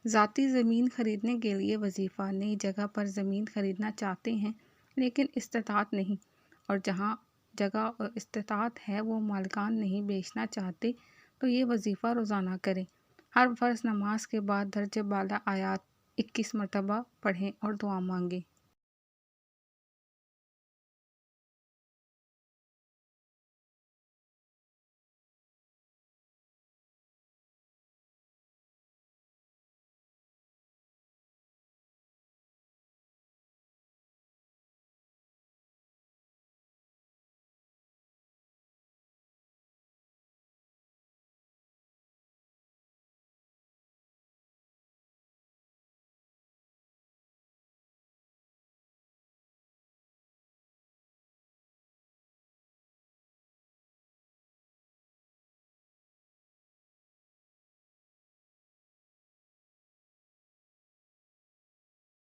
ज़ाती ज़मीन खरीदने के लिए वजीफ़ा नई जगह पर ज़मीन खरीदना चाहते हैं लेकिन इस्तात नहीं, और जहाँ जगह और इस्तात है वो मालिकान नहीं बेचना चाहते, तो ये वजीफ़ा रोज़ाना करें। हर फ़र्ज़ नमाज के बाद दर्ज बाला आयात 21 मरतबा पढ़ें और दुआ मांगें।